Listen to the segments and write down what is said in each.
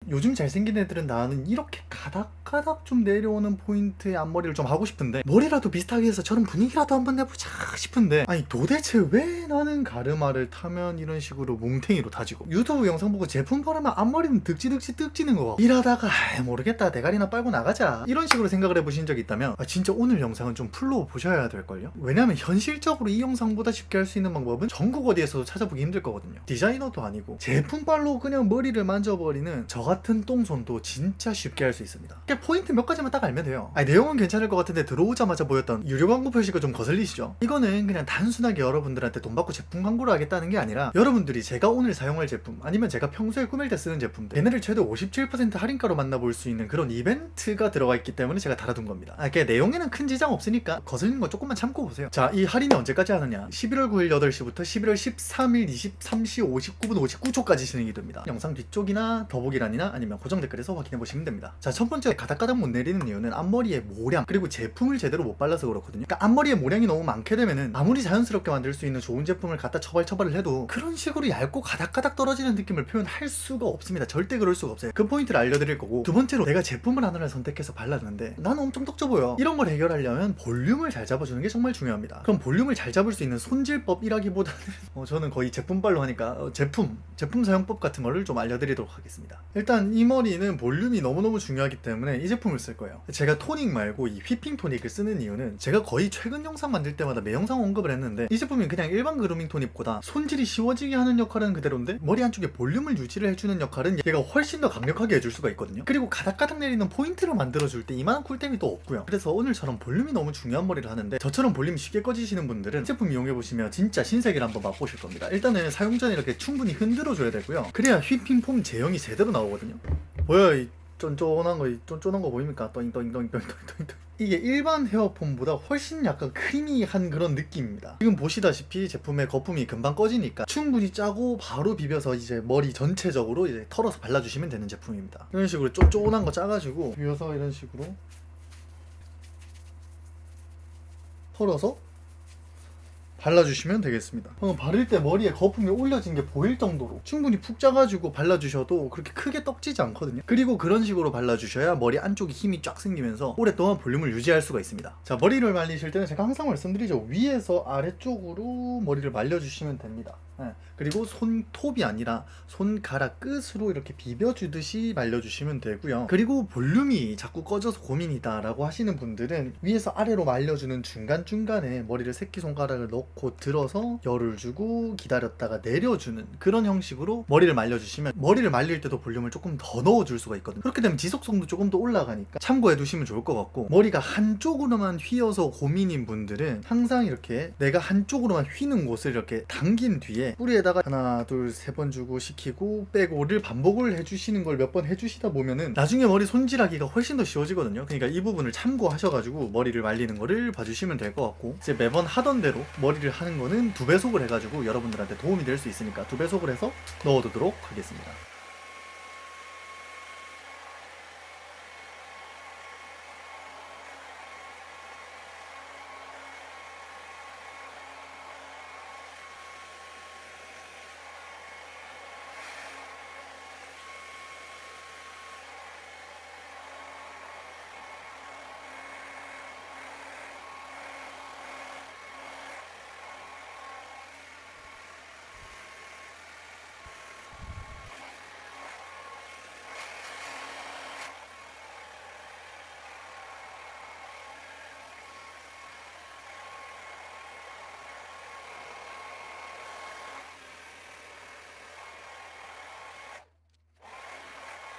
요즘 잘생긴 애들은 나는 이렇게 가닥가닥 좀 내려오는 포인트의 앞머리를 좀 하고 싶은데 머리라도 비슷하게 해서 저런 분위기라도 한번 내보자 싶은데 아니 도대체 왜 나는 가르마를 타면 이런 식으로 뭉탱이로 타지고 유튜브 영상 보고 제품 바르면 앞머리는 득지는 거 이러다가 모르겠다 대가리나 빨고 나가자 이런 식으로 생각을 해보신 적이 있다면 진짜 오늘 영상은 좀 풀로 보셔야 될걸요? 왜냐면 현실적으로 이 영상보다 쉽게 할 수 있는 방법은 전국 어디에서도 찾아보기 힘들 거거든요. 디자이너도 아니고 제품빨로 그냥 머리를 만져버리는 저 같은 똥손도 진짜 쉽게 할 수 있습니다. 포인트 몇 가지만 딱 알면 돼요. 내용은 괜찮을 것 같은데 들어오자마자 보였던 유료 광고 표시가 좀 거슬리시죠? 이거는 그냥 단순하게 여러분들한테 돈 받고 제품 광고를 하겠다는 게 아니라 여러분들이 제가 오늘 사용할 제품 아니면 제가 평소에 꾸밀 때 쓰는 제품들 얘네를 최대 57% 할인가로 만나볼 수 있는 그런 이벤트가 들어가 있기 때문에 제가 달아둔 겁니다. 내용에는 큰 지장 없으니까 거슬리는 거 조금만 참고 보세요. 자, 이 할인이 언제까지 하느냐? 11월 9일 8시부터 11월 13일 23시 59분 59초까지 진행이 됩니다. 영상 뒤쪽이나 더보기란이나 아니면 고정 댓글에서 확인해 보시면 됩니다. 자, 첫 번째 가닥가닥 못 내리는 이유는 앞머리의 모량 그리고 제품을 제대로 못 발라서 그렇거든요. 그러니까 앞머리의 모량이 너무 많게 되면은 아무리 자연스럽게 만들 수 있는 좋은 제품을 갖다 처발을 해도 그런 식으로 얇고 가닥가닥 떨어지는 느낌을 표현할 수가 없습니다. 절대 그럴 수가 없어요. 그 포인트를 알려드릴 거고, 두 번째로 내가 제품을 하나를 선택해서 발랐는데 나는 엄청 떡져 보여. 이런 걸 해결하려면 볼륨을 잘 잡아주는 게 정말 중요합니다. 그럼 볼륨을 잘 잡을 수 있는 손질법이라기보다는 저는 거의 제품발로 하니까 제품 사용법 같은 거를 좀 알려드리도록 하겠습니다. 일단 이 머리는 볼륨이 너무너무 중요하기 때문에 이 제품을 쓸 거예요. 제가 토닉 말고 이 휘핑토닉을 쓰는 이유는 제가 거의 최근 영상 만들 때마다 매 영상 언급을 했는데 이 제품이 그냥 일반 그루밍 토닉보다 손질이 쉬워지게 하는 역할은 그대로인데 머리 한쪽에 볼륨을 유지를 해주는 역할은 얘가 훨씬 더 강력하게 해줄 수가 있거든요. 그리고 가닥가닥 내리는 포인트를 만들어줄 때 이만한 쿨템이 또 없고요. 그래서 오늘처럼 볼륨이 너무 중요한 머리를 하는데 저처럼 볼륨이 쉽게 꺼지시는 분들은 이 제품 이용해보시면 진짜 신세계를 한번 맛보실 겁니다. 일단은 사용 전에 이렇게 충분히 흔들어줘야 되고요. 그래야 휘핑 폼 제형이 제대로 나오거든요. 뭐야 이 쫀쫀한 거 보입니까? 이게 일반 헤어폼보다 훨씬 약간 크리미한 그런 느낌입니다. 지금 보시다시피 제품의 거품이 금방 꺼지니까 충분히 짜고 바로 비벼서 이제 머리 전체적으로 이제 털어서 발라주시면 되는 제품입니다. 이런 식으로 쫀쫀한 거 짜가지고 비벼서 이런 식으로 털어서 발라주시면 되겠습니다. 방금 바를 때 머리에 거품이 올려진 게 보일 정도로 충분히 푹 짜가지고 발라주셔도 그렇게 크게 떡지지 않거든요. 그리고 그런 식으로 발라주셔야 머리 안쪽에 힘이 쫙 생기면서 오랫동안 볼륨을 유지할 수가 있습니다. 자, 머리를 말리실 때는 제가 항상 말씀드리죠. 위에서 아래쪽으로 머리를 말려주시면 됩니다. 그리고 손톱이 아니라 손가락 끝으로 이렇게 비벼주듯이 말려주시면 되고요. 그리고 볼륨이 자꾸 꺼져서 고민이다 라고 하시는 분들은 위에서 아래로 말려주는 중간중간에 머리를 새끼손가락을 넣고 들어서 열을 주고 기다렸다가 내려주는 그런 형식으로 머리를 말려주시면 머리를 말릴 때도 볼륨을 조금 더 넣어줄 수가 있거든요. 그렇게 되면 지속성도 조금 더 올라가니까 참고해 두시면 좋을 것 같고, 머리가 한쪽으로만 휘어서 고민인 분들은 항상 이렇게 내가 한쪽으로만 휘는 곳을 이렇게 당긴 뒤에 뿌리에다가 하나 둘 세 번 주고 식히고 빼고를 반복을 해주시는 걸 몇 번 해주시다 보면은 나중에 머리 손질하기가 훨씬 더 쉬워지거든요. 그러니까 이 부분을 참고하셔가지고 머리를 말리는 거를 봐주시면 될 것 같고, 이제 매번 하던 대로 머리를 하는 거는 2배속을 해가지고 여러분들한테 도움이 될 수 있으니까 2배속을 해서 넣어두도록 하겠습니다.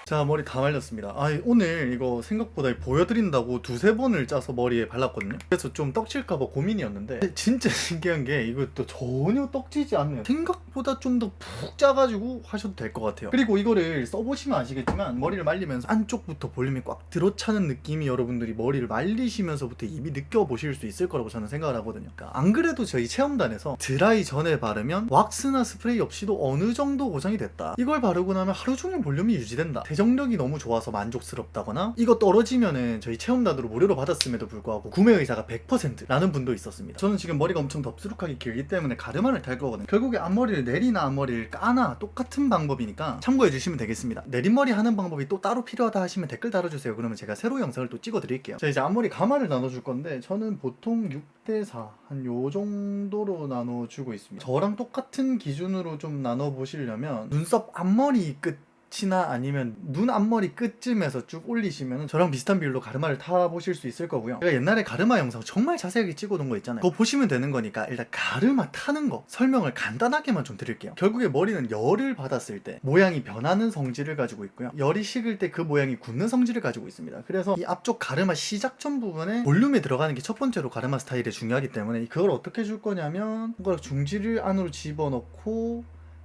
자, 머리 다 말렸습니다. 오늘 이거 생각보다 보여드린다고 2-3번을 짜서 머리에 발랐거든요. 그래서 좀 떡칠까봐 고민이었는데 진짜 신기한 게 이것도 전혀 떡지지 않네요. 생각보다 좀 더 푹 짜가지고 하셔도 될 것 같아요. 그리고 이거를 써보시면 아시겠지만 머리를 말리면서 안쪽부터 볼륨이 꽉 들어차는 느낌이 여러분들이 머리를 말리시면서부터 이미 느껴보실 수 있을 거라고 저는 생각을 하거든요. 그러니까 안 그래도 저희 체험단에서 드라이 전에 바르면 왁스나 스프레이 없이도 어느 정도 고정이 됐다, 이걸 바르고 나면 하루 종일 볼륨이 유지된다, 회전력이 너무 좋아서 만족스럽다거나 이거 떨어지면은 저희 체험단으로 무료로 받았음에도 불구하고 구매 의사가 100%라는 분도 있었습니다. 저는 지금 머리가 엄청 덥수룩하게 길기 때문에 가르마를 탈 거거든요. 결국에 앞머리를 내리나 앞머리를 까나 똑같은 방법이니까 참고해 주시면 되겠습니다. 내린머리 하는 방법이 또 따로 필요하다 하시면 댓글 달아주세요. 그러면 제가 새로 영상을 또 찍어 드릴게요. 자, 이제 앞머리 가마를 나눠줄 건데 저는 보통 6대4 한 요 정도로 나눠주고 있습니다. 저랑 똑같은 기준으로 좀 나눠보시려면 눈썹 앞머리 끝이나 아니면 눈 앞머리 끝쯤에서 쭉 올리시면 저랑 비슷한 비율로 가르마를 타보실 수 있을 거고요. 제가 옛날에 가르마 영상 정말 자세하게 찍어둔 거 있잖아요. 그거 보시면 되는 거니까 일단 가르마 타는 거 설명을 간단하게만 좀 드릴게요. 결국에 머리는 열을 받았을 때 모양이 변하는 성질을 가지고 있고요. 열이 식을 때 그 모양이 굳는 성질을 가지고 있습니다. 그래서 이 앞쪽 가르마 시작점 부분에 볼륨이 들어가는 게 첫 번째로 가르마 스타일에 중요하기 때문에 그걸 어떻게 줄 거냐면 손가락 중지를 안으로 집어넣고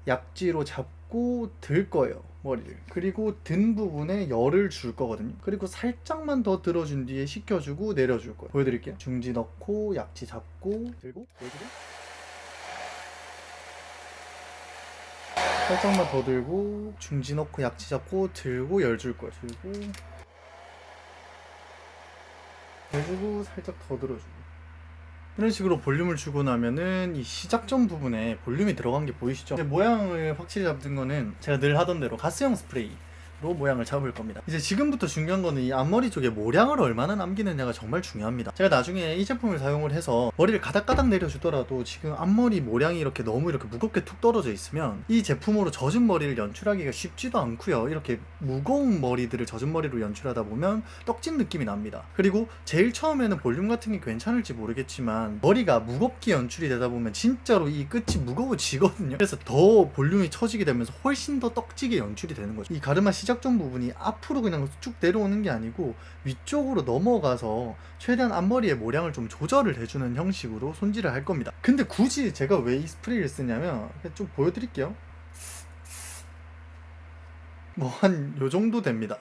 약지로 잡고 들 거예요. 머리를. 그리고 든 부분에 열을 줄 거거든요. 그리고 살짝만 더 들어준 뒤에 식혀주고 내려줄 거예요. 보여드릴게요. 중지 넣고 약지 잡고 들고 내주고 살짝만 더 들고 중지 넣고 약지 잡고 들고 열 줄 거예요. 들고 내주고 살짝 더 들어주고 이런 식으로 볼륨을 주고 나면은 이 시작점 부분에 볼륨이 들어간 게 보이시죠? 모양을 확실히 잡는 거는 제가 늘 하던 대로 가스형 스프레이로 모양을 잡을 겁니다. 이제 지금부터 중요한 거는 이 앞머리 쪽에 모량을 얼마나 남기느냐가 정말 중요합니다. 제가 나중에 이 제품을 사용을 해서 머리를 가닥가닥 내려주더라도 지금 앞머리 모량이 이렇게 너무 이렇게 무겁게 툭 떨어져 있으면 이 제품으로 젖은 머리를 연출하기가 쉽지도 않고요. 이렇게 무거운 머리들을 젖은 머리로 연출하다 보면 떡진 느낌이 납니다. 그리고 제일 처음에는 볼륨 같은 게 괜찮을지 모르겠지만 머리가 무겁게 연출이 되다 보면 진짜로 이 끝이 무거워지거든요. 그래서 더 볼륨이 처지게 되면서 훨씬 더 떡지게 연출이 되는 거죠. 이 가르마 시작점 부분이 앞으로 그냥 쭉 내려오는 게 아니고 위쪽으로 넘어가서 최대한 앞머리의 모량을 좀 조절을 해주는 형식으로 손질을 할 겁니다. 근데 굳이 제가 왜 이 스프레이를 쓰냐면 좀 보여드릴게요. 뭐 한 요 정도 됩니다.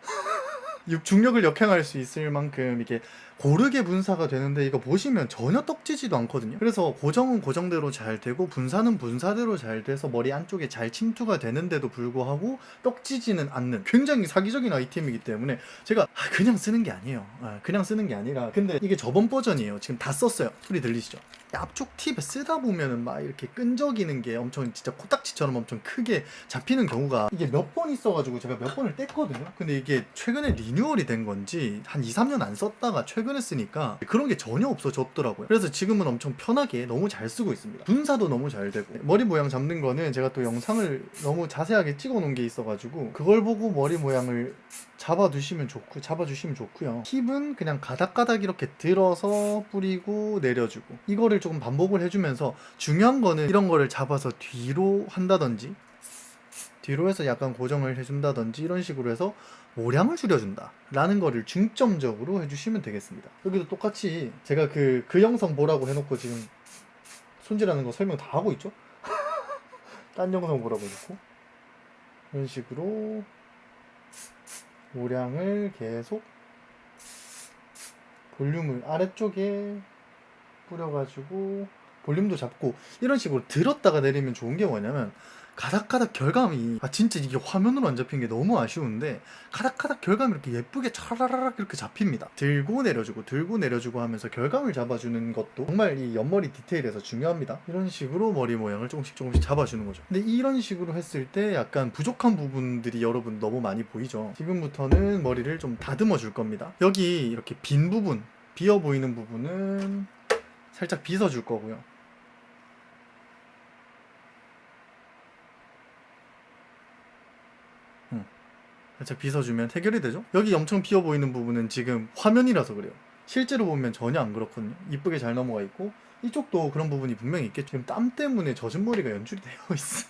중력을 역행할 수 있을 만큼 이게 고르게 분사가 되는데 이거 보시면 전혀 떡지지도 않거든요. 그래서 고정은 고정대로 잘 되고 분사는 분사대로 잘 돼서 머리 안쪽에 잘 침투가 되는데도 불구하고 떡지지는 않는 굉장히 사기적인 아이템이기 때문에 제가 그냥 쓰는 게 아니에요. 그냥 쓰는 게 아니라 근데 이게 저번 버전이에요. 지금 다 썼어요. 소리 들리시죠? 앞쪽 팁에 쓰다 보면은 막 이렇게 끈적이는 게 엄청 진짜 코딱지처럼 엄청 크게 잡히는 경우가 이게 몇 번 있어가지고 제가 몇 번을 뗐거든요. 근데 이게 최근에 리뉴얼이 된 건지 한 2-3년 안 썼다가 최근에 쓰니까 그런 게 전혀 없어졌더라고요. 그래서 지금은 엄청 편하게 너무 잘 쓰고 있습니다. 분사도 너무 잘 되고 머리 모양 잡는 거는 제가 또 영상을 너무 자세하게 찍어 놓은 게 있어가지고 그걸 보고 머리 모양을 잡아주시면 좋고요. 팁은 그냥 가닥가닥 이렇게 들어서 뿌리고 내려주고 이거를 조금 반복을 해주면서 중요한 거는 이런 거를 잡아서 뒤로 한다든지 뒤로 해서 약간 고정을 해준다든지 이런 식으로 해서 모량을 줄여준다 라는 거를 중점적으로 해주시면 되겠습니다. 여기도 똑같이 제가 그 영상 보라고 해놓고 지금 손질하는 거 설명 다 하고 있죠? 딴 영상 보라고 해놓고 이런 식으로 모량을 계속 볼륨을 아래쪽에 뿌려가지고 볼륨도 잡고 이런 식으로 들었다가 내리면 좋은 게 뭐냐면 가닥가닥 결감이 진짜 이게 화면으로 안 잡힌 게 너무 아쉬운데 가닥가닥 결감이 이렇게 예쁘게 차라라락 이렇게 잡힙니다. 들고 내려주고 하면서 결감을 잡아주는 것도 정말 이 옆머리 디테일에서 중요합니다. 이런 식으로 머리 모양을 조금씩 잡아주는 거죠. 근데 이런 식으로 했을 때 약간 부족한 부분들이 여러분 너무 많이 보이죠. 지금부터는 머리를 좀 다듬어 줄 겁니다. 여기 이렇게 빈 부분 비어 보이는 부분은 살짝 빗어 줄 거고요. 살짝 빗어주면 해결이 되죠. 여기 엄청 비어 보이는 부분은 지금 화면이라서 그래요. 실제로 보면 전혀 안 그렇거든요. 이쁘게 잘 넘어가 있고 이쪽도 그런 부분이 분명히 있겠죠. 지금 땀 때문에 젖은 머리가 연출이 되어 있어.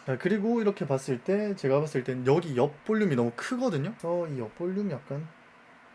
자, 그리고 이렇게 봤을 때 제가 봤을 땐 여기 옆 볼륨이 너무 크거든요. 그래서 이 옆 볼륨 약간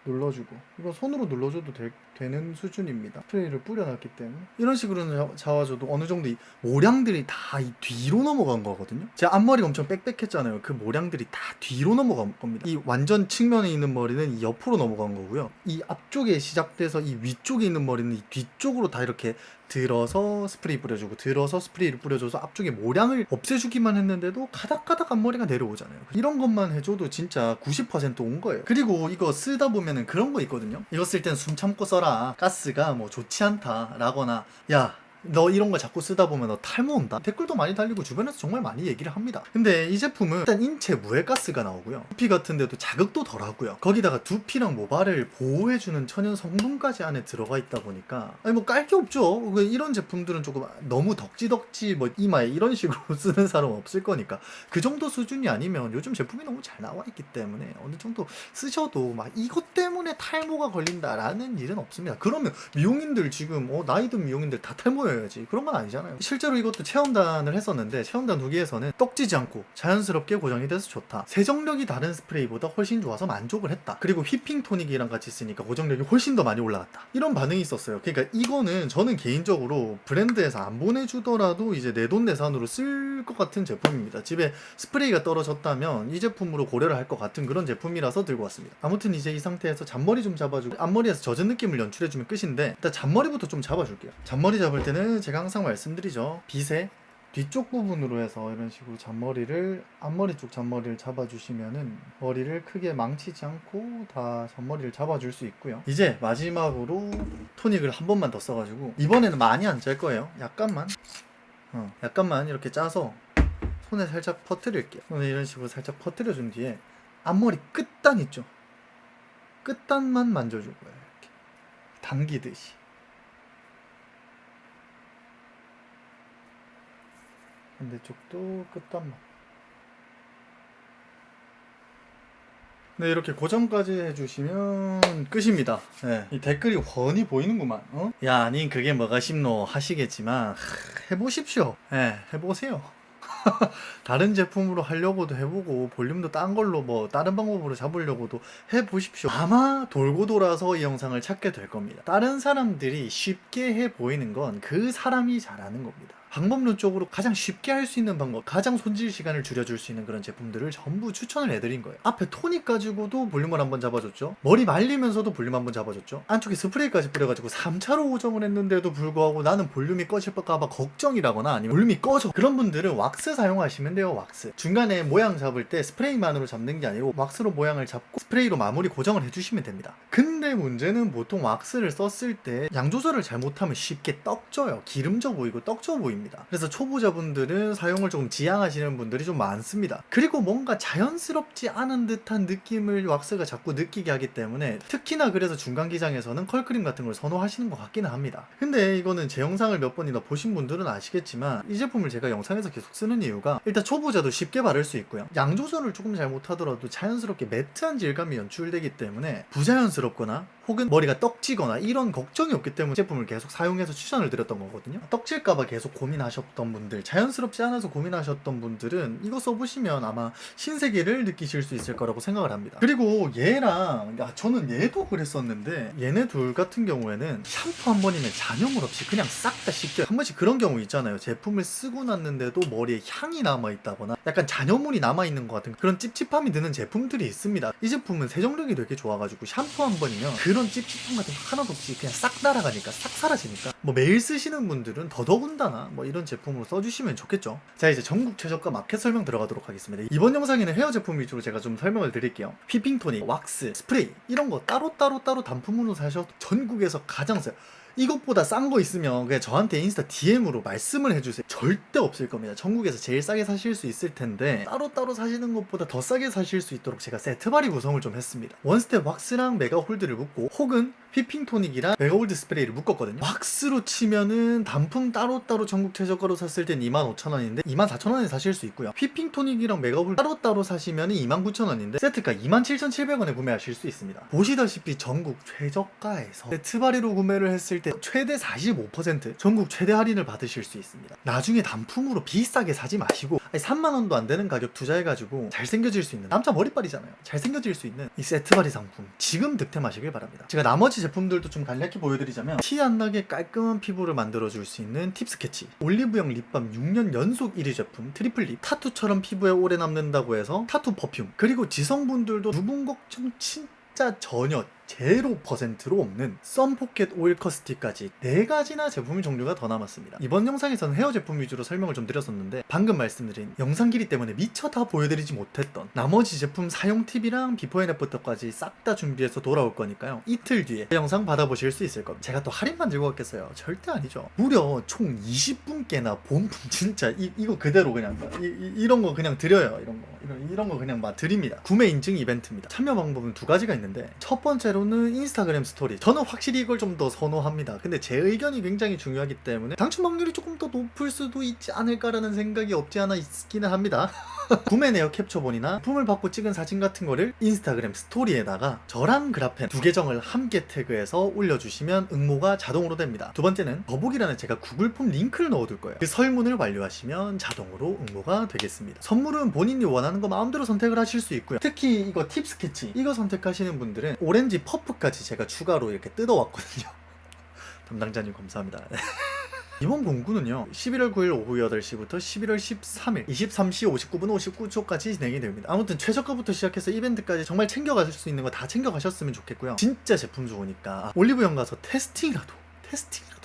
눌러주고 이거 손으로 눌러줘도 되는 수준입니다. 스프레이를 뿌려놨기 때문에 이런 식으로 잡아줘도 어느 정도 이 모량들이 다 이 뒤로 넘어간 거거든요. 제 앞머리가 엄청 빽빽했잖아요. 그 모량들이 다 뒤로 넘어간 겁니다. 이 완전 측면에 있는 머리는 이 옆으로 넘어간 거고요. 이 앞쪽에 시작돼서 이 위쪽에 있는 머리는 이 뒤쪽으로 다 이렇게 들어서 스프레이 뿌려주고 들어서 스프레이를 뿌려줘서 앞쪽에 모량을 없애주기만 했는데도 가닥가닥 앞머리가 내려오잖아요. 이런 것만 해줘도 진짜 90%온 거예요. 그리고 이거 쓰다 보면은 그런 거 있거든요. 이거 쓸 땐 숨 참고 써라, 가스가 뭐 좋지 않다 라거나, 야 너 이런 거 자꾸 쓰다 보면 너 탈모 온다, 댓글도 많이 달리고 주변에서 정말 많이 얘기를 합니다. 근데 이 제품은 일단 인체 무해가스가 나오고요, 두피 같은 데도 자극도 덜 하고요, 거기다가 두피랑 모발을 보호해주는 천연 성분까지 안에 들어가 있다 보니까 아니 뭐 깔 게 없죠. 이런 제품들은 조금 너무 덕지덕지 뭐 이마에 이런 식으로 쓰는 사람 없을 거니까 그 정도 수준이 아니면 요즘 제품이 너무 잘 나와 있기 때문에 어느 정도 쓰셔도 막 이것 때문에 탈모가 걸린다라는 일은 없습니다. 그러면 미용인들 지금 나이 든 미용인들 다 탈모예요 야지 그런 건 아니잖아요. 실제로 이것도 체험단을 했었는데 체험단 후기에서는 떡지지 않고 자연스럽게 고정이 돼서 좋다, 세정력이 다른 스프레이보다 훨씬 좋아서 만족을 했다, 그리고 휘핑토닉이랑 같이 쓰니까 고정력이 훨씬 더 많이 올라갔다, 이런 반응이 있었어요. 그러니까 이거는 저는 개인적으로 브랜드에서 안 보내주더라도 이제 내돈내산으로 쓸 것 같은 제품입니다. 집에 스프레이가 떨어졌다면 이 제품으로 고려를 할 것 같은 그런 제품이라서 들고 왔습니다. 아무튼 이제 이 상태에서 잔머리 좀 잡아주고 앞머리에서 젖은 느낌을 연출해주면 끝인데, 일단 잔머리부터 좀 잡아줄게요. 잔머리 잡을 때는 제가 항상 말씀드리죠, 빗의 뒤쪽 부분으로 해서 이런 식으로 잔머리를, 앞머리 쪽 잔머리를 잡아주시면은 머리를 크게 망치지 않고 다 잔머리를 잡아줄 수 있고요. 이제 마지막으로 토닉을 한 번만 더 써가지고, 이번에는 많이 안 짤 거예요. 약간만 이렇게 짜서 손에 살짝 퍼뜨릴게요. 손에 이런 식으로 살짝 퍼뜨려준 뒤에 앞머리 끝단 있죠? 끝단만 만져줄 거예요. 이렇게 당기듯이. 반대쪽도 끝단만. 네, 이렇게 고정까지 해주시면 끝입니다. 네, 이 댓글이 훤히 보이는구만. 야, 니 그게 뭐가 쉽노 하시겠지만 해보십시오. 네, 해보세요. 다른 제품으로 하려고도 해보고 볼륨도 딴 걸로 뭐 다른 방법으로 잡으려고도 해보십시오. 아마 돌고 돌아서 이 영상을 찾게 될 겁니다. 다른 사람들이 쉽게 해 보이는 건 그 사람이 잘하는 겁니다. 방법론적으로 가장 쉽게 할 수 있는 방법, 가장 손질 시간을 줄여줄 수 있는 그런 제품들을 전부 추천을 해드린 거예요. 앞에 토닉 가지고도 볼륨을 한번 잡아줬죠, 머리 말리면서도 볼륨 한번 잡아줬죠, 안쪽에 스프레이까지 뿌려가지고 3차로 고정을 했는데도 불구하고 나는 볼륨이 꺼질까봐 걱정이라거나 아니면 볼륨이 꺼져, 그런 분들은 왁스 사용하시면 돼요. 왁스 중간에 모양 잡을 때 스프레이만으로 잡는 게 아니고 왁스로 모양을 잡고 스프레이로 마무리 고정을 해주시면 됩니다. 근데 문제는 보통 왁스를 썼을 때 양 조절을 잘못하면 쉽게 떡져요. 기름져 보이고 떡져 보입니다. 그래서 초보자분들은 사용을 조금 지양하시는 분들이 좀 많습니다. 그리고 뭔가 자연스럽지 않은 듯한 느낌을 왁스가 자꾸 느끼게 하기 때문에, 특히나 그래서 중간 기장에서는 컬크림 같은 걸 선호하시는 것 같기는 합니다. 근데 이거는 제 영상을 몇 번이나 보신 분들은 아시겠지만 이 제품을 제가 영상에서 계속 쓰는 이유가, 일단 초보자도 쉽게 바를 수 있고요, 양 조절을 조금 잘못하더라도 자연스럽게 매트한 질감이 연출되기 때문에 부자연스럽거나 혹은 머리가 떡지거나 이런 걱정이 없기 때문에 제품을 계속 사용해서 추천을 드렸던 거거든요. 떡질까봐 계속 고민하셨던 분들, 자연스럽지 않아서 고민하셨던 분들은 이거 써보시면 아마 신세계를 느끼실 수 있을 거라고 생각을 합니다. 그리고 얘랑, 저는 얘도 그랬었는데 얘네 둘 같은 경우에는 샴푸 한 번이면 잔여물 없이 그냥 싹 다 씻겨요. 한 번씩 그런 경우 있잖아요. 제품을 쓰고 났는데도 머리에 향이 남아있다거나 약간 잔여물이 남아있는 것 같은 그런 찝찝함이 드는 제품들이 있습니다. 이 제품은 세정력이 되게 좋아가지고 샴푸 한 번이면 그런 찝찝함 같은 거 하나도 없이 그냥 싹 날아가니까, 싹 사라지니까 뭐 매일 쓰시는 분들은 더더군다나 뭐 이런 제품으로 써주시면 좋겠죠. 자, 이제 전국 최저가 마켓 설명 들어가도록 하겠습니다. 이번 영상에는 헤어 제품 위주로 제가 좀 설명을 드릴게요. 휘핑토닉, 왁스, 스프레이 이런 거 따로 단품으로 사셔도 전국에서 가장 싸요. 이것보다 싼 거 있으면 그냥 저한테 인스타 DM으로 말씀을 해주세요. 절대 없을 겁니다. 전국에서 제일 싸게 사실 수 있을 텐데 따로따로 사시는 것보다 더 싸게 사실 수 있도록 제가 세트발이 구성을 좀 했습니다. 원스텝 왁스랑 메가홀드를 묶고 혹은 휘핑토닉이랑 메가홀드 스프레이를 묶었거든요. 왁스로 치면은 단품 따로따로 전국 최저가로 샀을 땐 25,000원인데 24,000원에 사실 수 있고요. 휘핑토닉이랑 메가홀드 따로따로 사시면은 29,000원인데 세트가 27,700원에 구매하실 수 있습니다. 보시다시피 전국 최저가에서 세트 발이로 구매를 했을 때 최대 45% 전국 최대 할인을 받으실 수 있습니다. 나중에 단품으로 비싸게 사지 마시고 3만원도 안 되는 가격 투자해가지고 잘생겨질 수 있는, 남자 머리빨이잖아요, 잘생겨질 수 있는 이 세트 발이 상품 지금 득템하시길 바랍니다. 제가 나머지 제품들도 좀 간략히 보여드리자면 티 안 나게 깔끔한 피부를 만들어줄 수 있는 팁스케치, 올리브영 립밤 6년 연속 1위 제품 트리플립, 타투처럼 피부에 오래 남는다고 해서 타투 퍼퓸, 그리고 지성분들도 유분 걱정 진짜 전혀 0%로 없는 썬포켓 오일 커스티까지 4가지나 제품의 종류가 더 남았습니다. 이번 영상에서는 헤어 제품 위주로 설명을 좀 드렸었는데 방금 말씀드린 영상 길이 때문에 미처 다 보여드리지 못했던 나머지 제품 사용 팁이랑 비포 앤 애프터까지 싹 다 준비해서 돌아올 거니까요. 이틀 뒤에 그 영상 받아보실 수 있을 겁니다. 제가 또 할인만 들고 왔겠어요? 절대 아니죠. 무려 총 20분께나 본품 진짜 이거 그대로 그냥 이런 거 그냥 드려요. 이런 거 그냥 막 드립니다. 구매 인증 이벤트입니다. 참여 방법은 2가지가 있는데 첫 번째로는 인스타그램 스토리. 저는 확실히 이걸 좀 더 선호합니다. 근데 제 의견이 굉장히 중요하기 때문에 당첨 확률이 조금 더 높을 수도 있지 않을까라는 생각이 없지 않아 있기는 합니다. 구매 내역 캡처본이나 품을 받고 찍은 사진 같은 거를 인스타그램 스토리에다가 저랑 그라펜 두 계정을 함께 태그해서 올려주시면 응모가 자동으로 됩니다. 두 번째는 더보기란에 제가 구글 폼 링크를 넣어둘 거예요. 그 설문을 완료하시면 자동으로 응모가 되겠습니다. 선물은 본인이 원하는 거 마음대로 선택을 하실 수 있고요. 특히 이거 팁스케치 이거 선택하시는 분들은 오렌지 퍼프까지 제가 추가로 이렇게 뜯어왔거든요. 담당자님 감사합니다. 이번 공구는요 11월 9일 오후 8시부터 11월 13일 23시 59분 59초까지 진행이 됩니다. 아무튼 최저가부터 시작해서 이벤트까지 정말 챙겨가실 수 있는 거 다 챙겨가셨으면 좋겠고요. 진짜 제품 좋으니까 올리브영 가서 테스팅이라도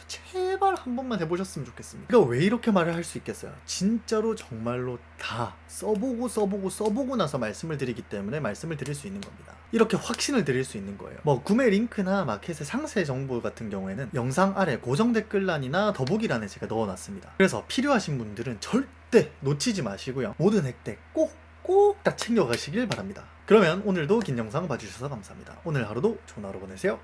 제발 한 번만 해보셨으면 좋겠습니다. 그러니까 왜 이렇게 말을 할 수 있겠어요? 진짜로 정말로 다 써보고 나서 말씀을 드리기 때문에 말씀을 드릴 수 있는 겁니다. 이렇게 확신을 드릴 수 있는 거예요. 뭐 구매 링크나 마켓의 상세 정보 같은 경우에는 영상 아래 고정 댓글란이나 더보기란에 제가 넣어놨습니다. 그래서 필요하신 분들은 절대 놓치지 마시고요. 모든 혜택 꼭 다 챙겨가시길 바랍니다. 그러면 오늘도 긴 영상 봐주셔서 감사합니다. 오늘 하루도 좋은 하루 보내세요.